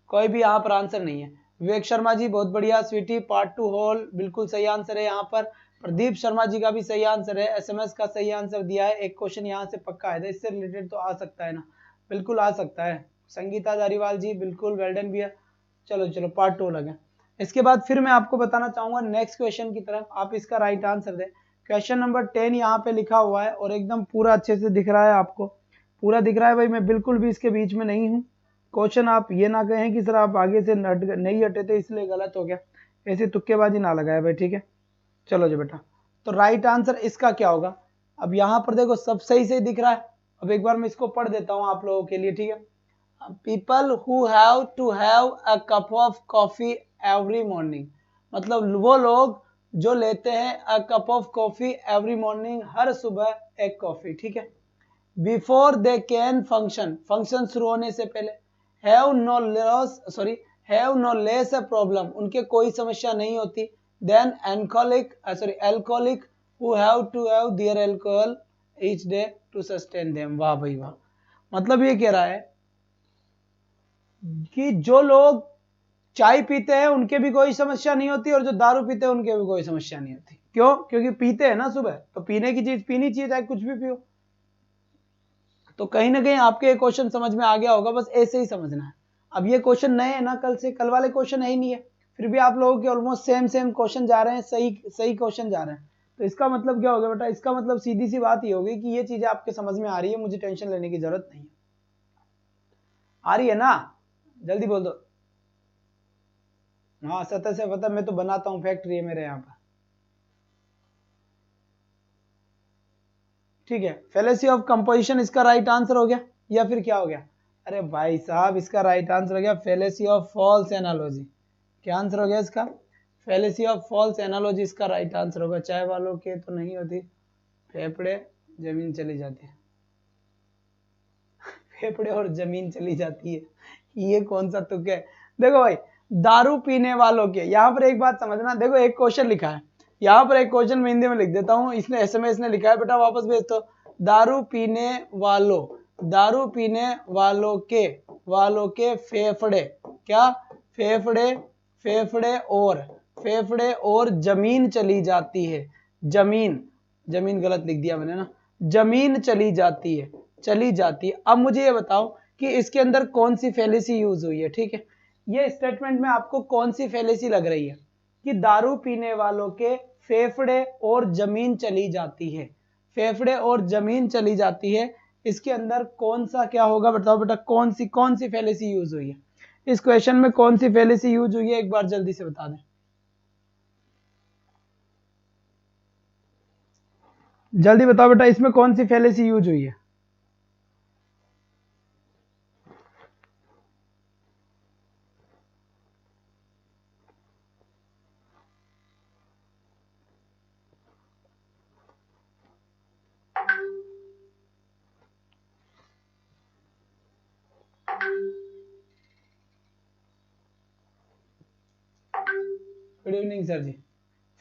कोई भी यहाँ पर आंसर नहीं है। विवेक शर्मा जी बहुत बढ़िया, स्वीटी पार्ट 2 होल बिल्कुल सही आंसर है यहाँ पर। प्रदीप शर्मा जी का भी सही आंसर है, एसएमएस का सही आंसर दिया है, एक क्वेश्चन यहाँ से पक्का है, इससे रिलेटेड तो आ सकता है ना, बिल्कुल आ सकता है। संगीता धारीवाल जी बिल्कुल वेल्डन भी है। चलो चलो, पार्ट 2 लगे। इसके बाद फिर मैं आपको बताना चाहूंगा नेक्स्ट क्वेश्चन की तरफ, आप इसका राइट आंसर दें। क्वेश्चन नंबर 10 यहाँ पे लिखा हुआ है और एकदम पूरा अच्छे से दिख रहा है, आपको पूरा दिख रहा है भाई, मैं बिल्कुल भी इसके बीच में नहीं हूँ। क्वेश्चन आप ये ना कहें कि सर आप आगे से नहीं हटे थे इसलिए गलत हो गया, ऐसी तुक्केबाजी ना लगाए भाई, ठीक है। चलो जी बेटा, तो राइट आंसर इसका क्या होगा। अब यहाँ पर देखो सब सही से दिख रहा है, अब एक बार मैं इसको पढ़ देता हूँ आप लोगों के लिए, ठीक है। People who have to have a cup of coffee every morning, मतलब वो लोग जो लेते हैं a cup of coffee every morning, हर सुबह एक कॉफी, ठीक है। Before they can function, function शुरू होने से पहले, have no less a problem, उनके कोई समस्या नहीं होती, then alcoholic who have to have their alcohol each day to sustain them. वाह भाई वाह, मतलब ये कह रहा है कि जो लोग चाय पीते हैं उनके भी कोई समस्या नहीं होती, और जो दारू पीते हैं उनके भी कोई समस्या नहीं होती। क्यों, क्योंकि पीते हैं ना सुबह, तो पीने की चीज पीनी चाहिए, चाहे कुछ भी पियो। तो कहीं ना कहीं आपके ये क्वेश्चन समझ में आ गया होगा, बस ऐसे ही समझना है। अब ये क्वेश्चन नए है ना, कल वाले क्वेश्चन है ही नहीं है, फिर भी आप लोगों के ऑलमोस्ट सेम क्वेश्चन जा रहे हैं, सही क्वेश्चन जा रहे हैं। तो इसका मतलब क्या होगा बेटा, इसका मतलब सीधी सी बात ही होगी कि ये चीजें आपके समझ में आ रही है, मुझे टेंशन लेने की जरूरत नहीं है। आ रही है ना, जल्दी बोल दो। हाँ सतह से पता, मैं तो बनाता हूँ, फैक्ट्री है मेरे यहाँ पर। ठीक है, फेलेसी ऑफ कंपोजिशन इसका राइट आंसर हो गया या फिर क्या हो गया? अरे भाई साहब, इसका राइट आंसर हो गया फेलेसी ऑफ फॉल्स एनालॉजी। क्या आंसर हो गया इसका? फेलेसी ऑफ फॉल्स एनालॉजी इसका राइट आंसर होगा। चाय वालों के तो नहीं होती, फेफड़े जमीन चली जाती है। फेफड़े और जमीन चली जाती है, ये कौन सा तुक है? देखो भाई, दारू पीने वालों के, यहाँ पर एक बात समझना, देखो एक क्वेश्चन लिखा है, यहाँ पर एक क्वेश्चन मैं हिंदी में लिख देता हूँ, इसने एसएमएस ने लिखा है, बेटा वापस भेज दो। दारू पीने वालों के फेफड़े, क्या? फेफड़े और जमीन चली जाती है। जमीन गलत लिख दिया मैंने ना, जमीन चली जाती है। अब मुझे ये बताओ कि इसके अंदर कौन सी फेलेसी यूज हुई है। ठीक है, ये स्टेटमेंट में आपको कौन सी फेलेसी लग रही है कि दारू पीने वालों के फेफड़े और जमीन चली जाती है? फेफड़े और जमीन चली जाती है, इसके अंदर कौन सा क्या होगा? बताओ बेटा, कौन सी फेलेसी यूज हुई है इस क्वेश्चन में? कौन सी फेलेसी यूज हुई है, एक बार जल्दी से बता दें। जल्दी बताओ बेटा, इसमें कौन सी फेलेसी यूज हुई है? गुड इवनिंग सर जी।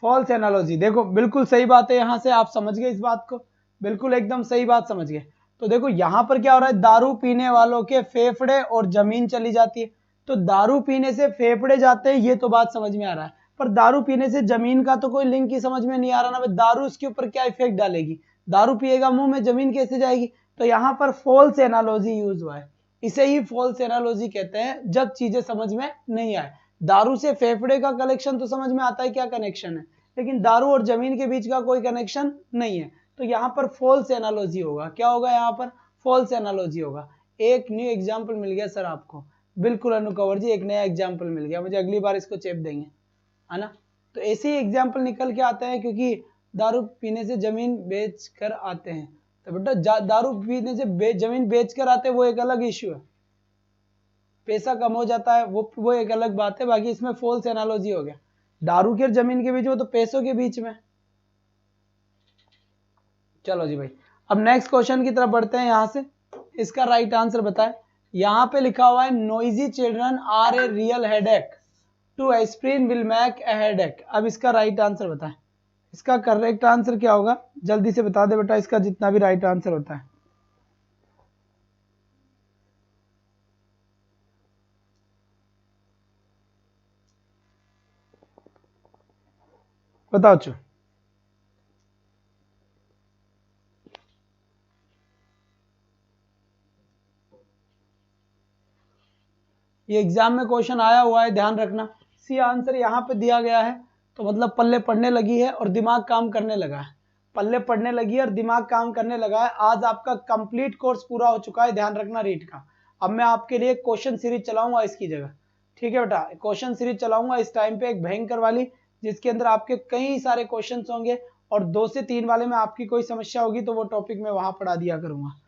फॉल्स एनालॉजी, देखो बिल्कुल सही बात है, यहां से आप समझ गए इस बात को, बिल्कुल एकदम सही बात समझ गए। तो देखो यहां पर क्या हो रहा है, दारू पीने वालों के फेफड़े और जमीन चली जाती है, तो दारू पीने से फेफड़े जाते हैं, ये तो बात समझ में आ रहा है, पर दारू पीने से जमीन का तो कोई लिंक ही समझ में नहीं आ रहा ना भाई। दारू उसके ऊपर क्या इफेक्ट डालेगी? दारू पिएगा मुंह में, जमीन कैसे जाएगी? तो यहाँ पर फॉल्स एनालॉजी यूज हुआ है, इसे ही फॉल्स एनालॉजी कहते हैं, जब चीजें समझ में नहीं आए। दारू से फेफड़े का कनेक्शन तो समझ में आता है, क्या कनेक्शन है, लेकिन दारू और जमीन के बीच का कोई कनेक्शन नहीं है, तो यहाँ पर फॉल्स एनालॉजी होगा। क्या होगा यहाँ पर? फॉल्स एनालॉजी होगा। एक न्यू एग्जाम्पल मिल गया सर आपको, बिल्कुल अनु कंवर जी, एक नया एग्जाम्पल मिल गया मुझे, अगली बार इसको चेप देंगे, है ना। तो ऐसे ही एग्जाम्पल निकल के आते हैं, क्योंकि दारू पीने से जमीन बेच कर आते हैं, तो बेटा दारू पीने से जमीन बेच कर आते हैं, वो एक अलग इश्यू है, पैसा कम हो जाता है, वो एक अलग बात है। बाकी इसमें फॉल्स एनालॉजी हो गया, दारू के और जमीन के बीच में, तो पैसों के बीच में। चलो जी भाई, अब नेक्स्ट क्वेश्चन की तरफ बढ़ते हैं। यहां से इसका राइट आंसर बताएं। यहां पे लिखा हुआ है noisy children are a real headache, two aspirin will make a headache. अब इसका राइट आंसर बताएं, इसका करेक्ट आंसर क्या होगा? जल्दी से बता दे बेटा, इसका जितना भी राइट आंसर होता है। बताओ चो। ये एग्जाम में क्वेश्चन आया हुआ है, ध्यान रखना। सी आंसर यहाँ पे दिया गया है, तो मतलब पल्ले पढ़ने लगी है और दिमाग काम करने लगा है। पल्ले पढ़ने लगी है और दिमाग काम करने लगा है। आज आपका कंप्लीट कोर्स पूरा हो चुका है, ध्यान रखना रीट का। अब मैं आपके लिए क्वेश्चन सीरीज चलाऊंगा इसकी जगह, ठीक है बेटा, क्वेश्चन सीरीज चलाऊंगा इस टाइम पे, एक भयंकर वाली, जिसके अंदर आपके कई सारे क्वेश्चन होंगे, और 2 से 3 वाले में आपकी कोई समस्या होगी तो वो टॉपिक मैं वहां पढ़ा दिया करूंगा।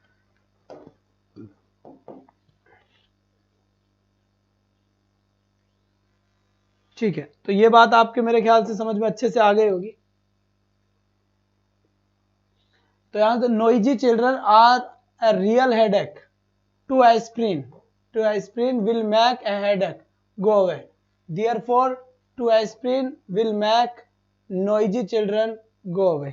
ठीक है, तो ये बात आपके मेरे ख्याल से समझ में अच्छे से आ गई होगी। तो यहां से noisy children are a real headache, two aspirin will make a headache go away, therefore two aspirin will make noisy children go away.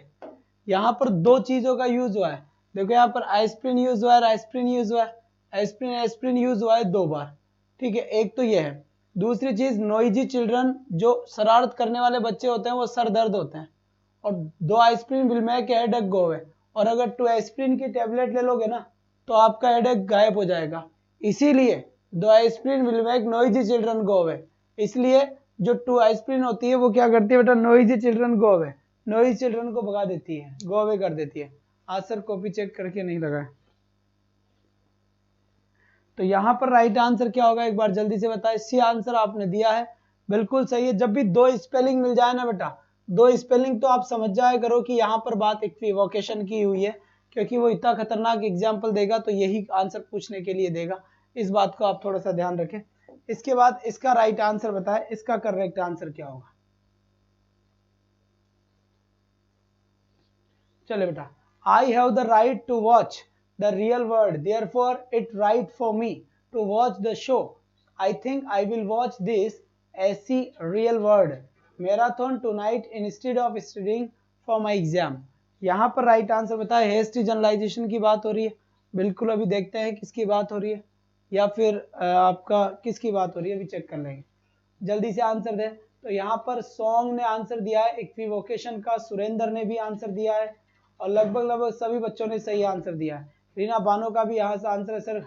यहां पर 2 चीजों का यूज हुआ है। देखो यहाँ पर एस्प्रिन यूज हुआ है, एस्प्रिन यूज हुआ है, एस्प्रिन यूज हुआ है 2 बार। ठीक है, एक तो ये है। दूसरी चीज, नोइजी चिल्ड्रन, जो शरारत करने वाले बच्चे होते हैं, वो सर दर्द होते हैं, और 2 aspirin will make headache go away, और अगर 2 एस्प्रिन की टेबलेट ले लोगे ना तो आपका हेडेक गायब हो जाएगा। इसीलिए 2 aspirin will make noisy children go away, इसलिए जो 2 एस्प्रिन होती है वो क्या करती है बेटा? Noisy children go away, noisy children को भगा देती है, गो अवे कर देती है। आज सर कॉपी चेक करके नहीं लगा है। तो यहां पर राइट आंसर क्या होगा, एक बार जल्दी से बताएं। सी आंसर आपने दिया है, बिल्कुल सही है। जब भी दो स्पेलिंग मिल जाए ना बेटा, दो स्पेलिंग, तो आप समझ जाया करो कि यहाँ पर बात इक्विवोकेशन की हुई है, क्योंकि वो इतना खतरनाक एग्जाम्पल देगा तो यही आंसर पूछने के लिए देगा। इस बात को आप थोड़ा सा ध्यान रखें। इसके बाद इसका राइट आंसर बताएं, इसका करेक्ट आंसर क्या होगा। चले बेटा, I have the right to watch the real world, therefore it right for me to watch the show, I think I will watch this ऐसी real world marathon tonight instead of studying for my exam. यहाँ पर right answer बताए, hasty generalization की बात हो रही है। बिल्कुल, अभी देखते हैं किसकी बात हो रही है, या फिर आपका किसकी बात हो रही है, अभी चेक कर लेंगे। जल्दी से आंसर दे। तो यहाँ पर सॉन्ग ने आंसर दिया है इक्विवोकेशन का, सुरेंद्र ने भी आंसर दिया है, और लगभग सभी बच्चों ने सही आंसर दिया है। रीना बानो का भी यहाँ से आंसर है सर।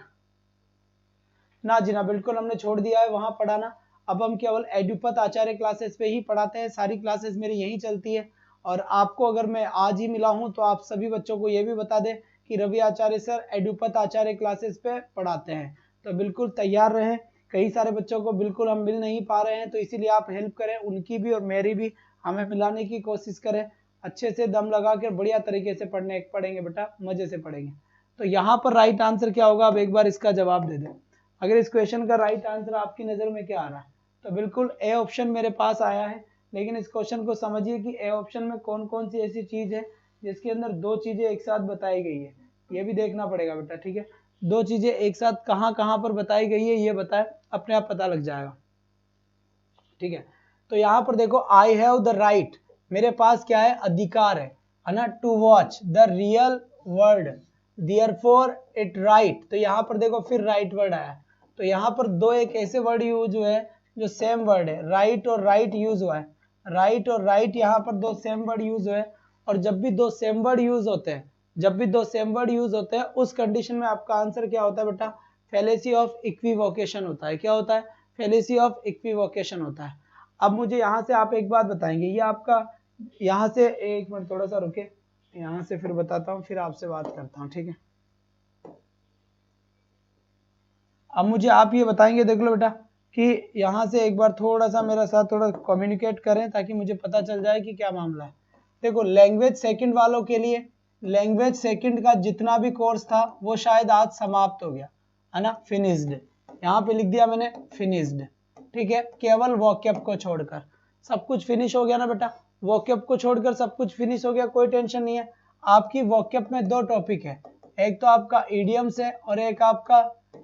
ना जी ना, बिल्कुल हमने छोड़ दिया है वहां पढ़ाना। अब हम केवल एडुपत आचार्य क्लासेस पे ही पढ़ाते हैं, सारी क्लासेस मेरी यही चलती है। और आपको अगर मैं आज ही मिला हूं तो आप सभी बच्चों को ये भी बता दें कि रवि आचार्य सर एडुपत आचार्य क्लासेस पे पढ़ाते हैं, तो बिल्कुल तैयार रहें। कई सारे बच्चों को बिल्कुल हम मिल नहीं पा रहे हैं, तो इसीलिए आप हेल्प करें, उनकी भी और मेरी भी, हमें मिलाने की कोशिश करें। अच्छे से दम लगा कर बढ़िया तरीके से पढ़ेंगे बेटा, मजे से पढ़ेंगे। तो यहाँ पर राइट आंसर क्या होगा, अब एक बार इसका जवाब दे दें। अगर इस क्वेश्चन का राइट आंसर आपकी नजर में क्या आ रहा है, तो बिल्कुल ए ऑप्शन मेरे पास आया है। लेकिन इस क्वेश्चन को समझिए कि ए ऑप्शन में कौन कौन सी ऐसी चीज है जिसके अंदर दो चीजें एक साथ बताई गई है, ये भी देखना पड़ेगा बेटा, ठीक है। दो चीजें एक साथ कहाँ कहाँ पर बताई गई है ये बताए, अपने आप पता लग जाएगा, ठीक है। तो यहाँ पर देखो, आई हैव द राइट, मेरे पास क्या है, अधिकार है ना, to watch the real world, therefore it right. तो यहाँ पर देखो फिर राइट वर्ड आया, तो यहाँ पर दो एक ऐसे वर्ड यूज हुए हैं जो सेम वर्ड है, राइट और राइट यूज हुआ है, राइट और राइट, यहाँ पर दो सेम वर्ड यूज हुए। और जब भी दो सेम वर्ड यूज होते हैं, जब भी दो सेम वर्ड यूज होते हैं, उस कंडीशन में आपका आंसर क्या होता है बेटा, फेलेसी ऑफ इक्विवोकेशन होता है। क्या होता है, फेलेसी ऑफ इक्विवोकेशन होता है। अब मुझे यहाँ से आप एक बात बताएंगे, ये आपका यहाँ से, एक मिनट थोड़ा सा रुके, यहाँ से फिर बताता हूँ, फिर आपसे बात करता हूँ, ठीक है। अब मुझे आप ये बताएंगे, देख लो बेटा, कि यहाँ से एक बार थोड़ा सा मेरे साथ थोड़ा कम्युनिकेट करें ताकि मुझे पता चल जाए कि क्या मामला है। देखो, लैंग्वेज सेकंड वालों के लिए, लैंग्वेज सेकंड का जितना भी कोर्स था वो शायद आज समाप्त हो गया है ना, फिनिश्ड। यहाँ पे लिख दिया मैंने फिनिश्ड, ठीक है। केवल वोकैब को छोड़कर सब कुछ फिनिश हो गया ना बेटा, वोकैब को छोड़कर सब कुछ फिनिश हो गया, कोई टेंशन नहीं है। आपकी वोकैब में दो टॉपिक है, एक तो आपका इडियम्स है और एक आपका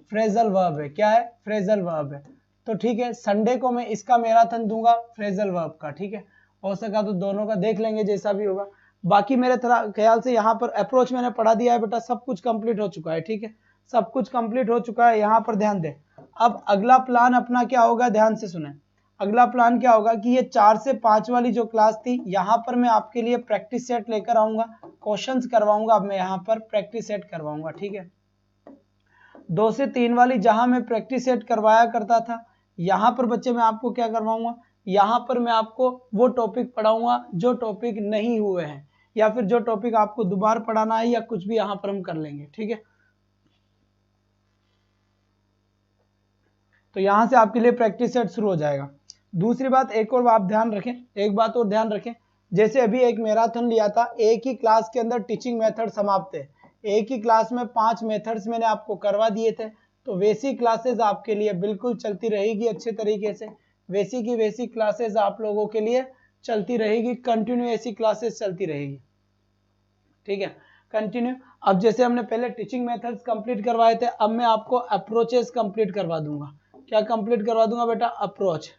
फ्रेजल वर्ब है। क्या है, फ्रेजल वर्ब है। तो ठीक है, संडे को मैं इसका मैराथन दूंगा फ्रेजल वर्ब का, ठीक है। हो सका तो दोनों का देख लेंगे, जैसा भी होगा। बाकी मेरे ख्याल से यहाँ पर अप्रोच मैंने पढ़ा दिया है बेटा, सब कुछ कंप्लीट हो चुका है, ठीक है, सब कुछ कंप्लीट हो चुका है। यहाँ पर ध्यान दे, अब अगला प्लान अपना क्या होगा, ध्यान से सुने। अगला प्लान क्या होगा कि ये 4 से 5 वाली जो क्लास थी, यहाँ पर मैं आपके लिए प्रैक्टिस सेट लेकर आऊंगा, क्वेश्चंस करवाऊंगा। अब मैं यहाँ पर प्रैक्टिस सेट करवाऊंगा, ठीक है। 2 से 3 वाली जहां मैं प्रैक्टिस सेट करवाया करता था, यहाँ पर बच्चे मैं आपको क्या करवाऊंगा, यहाँ पर मैं आपको वो टॉपिक पढ़ाऊंगा जो टॉपिक नहीं हुए हैं, या फिर जो टॉपिक आपको दोबारा पढ़ाना है, या कुछ भी यहाँ पर हम कर लेंगे, ठीक है। तो यहाँ से आपके लिए प्रैक्टिस सेट शुरू हो जाएगा। दूसरी बात, एक और आप ध्यान रखें, एक बात और ध्यान रखें, जैसे अभी एक मैराथन लिया था, एक ही क्लास के अंदर टीचिंग मेथड समाप्त है, एक ही क्लास में 5 मेथड्स मैंने आपको करवा दिए थे, तो वैसी क्लासेस आपके लिए बिल्कुल चलती रहेगी अच्छे तरीके से, वैसी की वैसी क्लासेस आप लोगों के लिए चलती रहेगी, कंटिन्यू ऐसी क्लासेस चलती रहेगी, ठीक है, कंटिन्यू। अब जैसे हमने पहले टीचिंग मेथड्स कंप्लीट करवाए थे, अब मैं आपको अप्रोचेस कंप्लीट करवा दूंगा। क्या कंप्लीट करवा दूंगा बेटा, अप्रोच।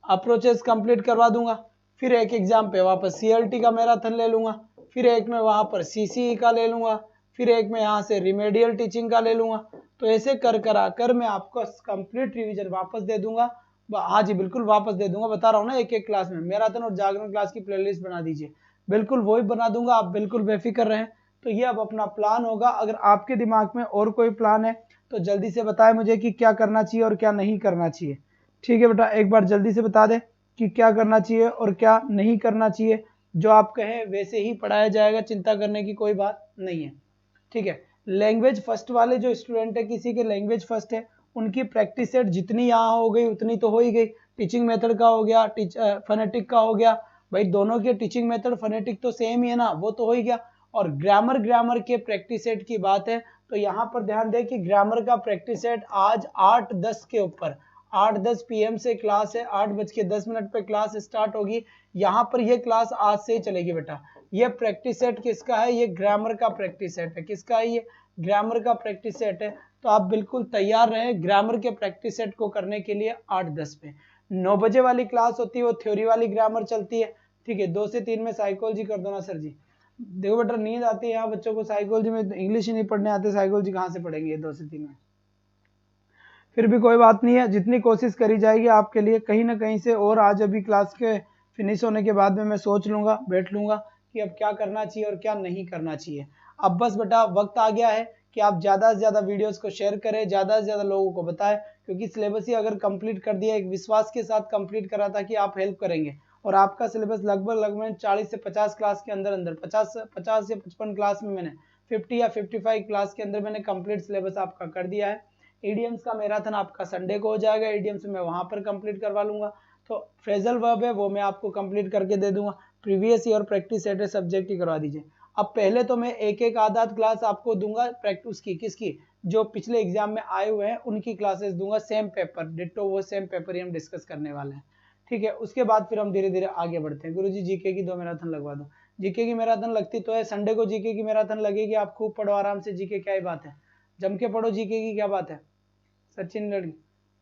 अप्रोचेस कंप्लीट करवा दूंगा, फिर एक एग्जाम पे वापस सीएलटी का मैराथन ले लूंगा, फिर एक में वहां पर सीसीई का ले लूंगा, फिर एक में यहाँ से रिमेडियल टीचिंग का ले लूंगा। तो ऐसे कर आकर मैं आपको कंप्लीट रिवीजन वापस दे दूंगा। हाँ जी, बिल्कुल वापस दे दूंगा, बता रहा हूँ ना, एक एक क्लास में मैराथन और जागरण क्लास की प्लेलिस्ट बना दीजिए, बिल्कुल वही बना दूंगा, आप बिल्कुल बेफिक्र रहें। तो ये अब अपना प्लान होगा। अगर आपके दिमाग में और कोई प्लान है तो जल्दी से बताएं मुझे कि क्या करना चाहिए और क्या नहीं करना चाहिए, ठीक है बेटा। एक बार जल्दी से बता दे कि क्या करना चाहिए और क्या नहीं करना चाहिए, जो आप कहें वैसे ही पढ़ाया जाएगा, चिंता करने की कोई बात नहीं है। ठीक है। लैंग्वेज फर्स्ट वाले जो स्टूडेंट है, किसी के लैंग्वेज फर्स्ट है, उनकी प्रैक्टिस सेट जितनी यहाँ हो गई उतनी तो हो ही गई। टीचिंग मेथड का हो गया, फनेटिक का हो गया, भाई दोनों के टीचिंग मेथड फनेटिक तो सेम ही है ना, वो तो हो ही गया। और ग्रामर के प्रैक्टिस सेट की बात है तो यहाँ पर ध्यान दें कि ग्रामर का प्रैक्टिस सेट आज 8:10 के ऊपर 8:10 PM से क्लास है, 8:10 पे क्लास स्टार्ट होगी। यहाँ पर ये क्लास आज से ही चलेगी बेटा। ये प्रैक्टिस सेट किसका है? ये ग्रामर का प्रैक्टिस सेट है। किसका है? ये ग्रामर का प्रैक्टिस सेट है। तो आप बिल्कुल तैयार रहें ग्रामर के प्रैक्टिस सेट को करने के लिए। 8:10 पे 9 बजे वाली क्लास होती है, वो थ्योरी वाली ग्रामर चलती है, ठीक है। 2 से 3 में साइकोलॉजी कर दो ना सर जी। देखो बेटा नींद आती है यहाँ बच्चों को, साइकोलॉजी में इंग्लिश ही नहीं पढ़ने आते, साइकोलॉजी कहाँ से पढ़ेंगे 2 से 3 में। फिर भी कोई बात नहीं है, जितनी कोशिश करी जाएगी आपके लिए कहीं ना कहीं से। और आज अभी क्लास के फिनिश होने के बाद में मैं सोच लूंगा, बैठ लूंगा कि अब क्या करना चाहिए और क्या नहीं करना चाहिए। अब बस बेटा वक्त आ गया है कि आप ज़्यादा से ज़्यादा वीडियोस को शेयर करें, ज़्यादा से ज़्यादा लोगों को बताएं, क्योंकि सिलेबस ही अगर कंप्लीट कर दिया, एक विश्वास के साथ कंप्लीट करा था कि आप हेल्प करेंगे। और आपका सिलेबस लगभग 40 से 50 क्लास के अंदर 50 से 55 क्लास में मैंने 50 या 55 क्लास के अंदर मैंने कंप्लीट सिलेबस आपका कर दिया है। ईडीएम्स का मैराथन आपका संडे को हो जाएगा, ईडीएम्स में वहां पर कंप्लीट करवा लूंगा। तो फ्रेजल वर्ब है वो मैं आपको कंप्लीट करके दे दूंगा। Previous year practice set subject ही करवा दीजिए। अब पहले तो मैं एक एक आधा क्लास आपको दूंगा प्रैक्टिस की, किसकी? जो पिछले एग्जाम में आए हुए हैं उनकी क्लासेस दूंगा, सेम पेपर डिट्टो, वो सेम पेपर ही हम डिस्कस करने वाले हैं, ठीक है। उसके बाद फिर हम धीरे धीरे आगे बढ़ते हैं। गुरुजी जीके की 2 मैराथन लगवा दो। जीके की मैराथन लगती तो है, संडे को जीके की मैराथन लगेगी। आप खूब पढ़ो आराम से जीके, क्या ही बात है, जम के पढ़ो जीके की, क्या बात है सचिन लड़की,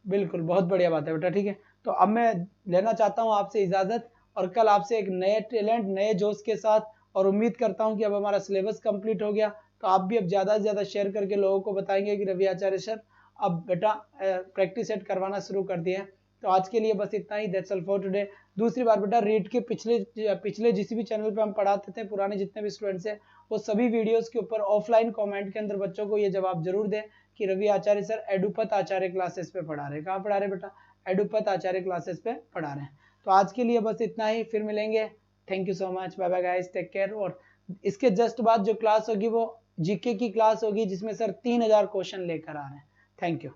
बिल्कुल बहुत बढ़िया बात है बेटा, ठीक है। तो अब मैं लेना चाहता हूँ आपसे इजाजत, और कल आपसे एक नए टैलेंट, नए जोश के साथ, और उम्मीद करता हूँ कि अब हमारा सिलेबस कंप्लीट हो गया तो आप भी अब ज़्यादा से ज़्यादा शेयर करके लोगों को बताएंगे कि रवि आचार्य सर अब बेटा प्रैक्टिस सेट करवाना शुरू कर दिए हैं। तो आज के लिए बस इतना ही, दैट्स ऑल फॉर टुडे। दूसरी बार बेटा रीड के पिछले जिस भी चैनल पे हम पढ़ाते थे, पुराने जितने भी स्टूडेंट्स हैं, वो सभी वीडियोस के ऊपर ऑफलाइन कमेंट के अंदर बच्चों को ये जवाब जरूर दें कि रवि आचार्य सर एडुपत आचार्य क्लासेस पे पढ़ा रहे हैं। कहाँ पढ़ा रहे बेटा? एडुपत आचार्य क्लासेस पे पढ़ा रहे हैं। तो आज के लिए बस इतना ही, फिर मिलेंगे। Thank you so much, bye bye guys, take care. और इसके जस्ट बाद जो क्लास होगी वो जीके की क्लास होगी, जिसमें सर 3000 क्वेश्चन लेकर आ रहे हैं। Thank you.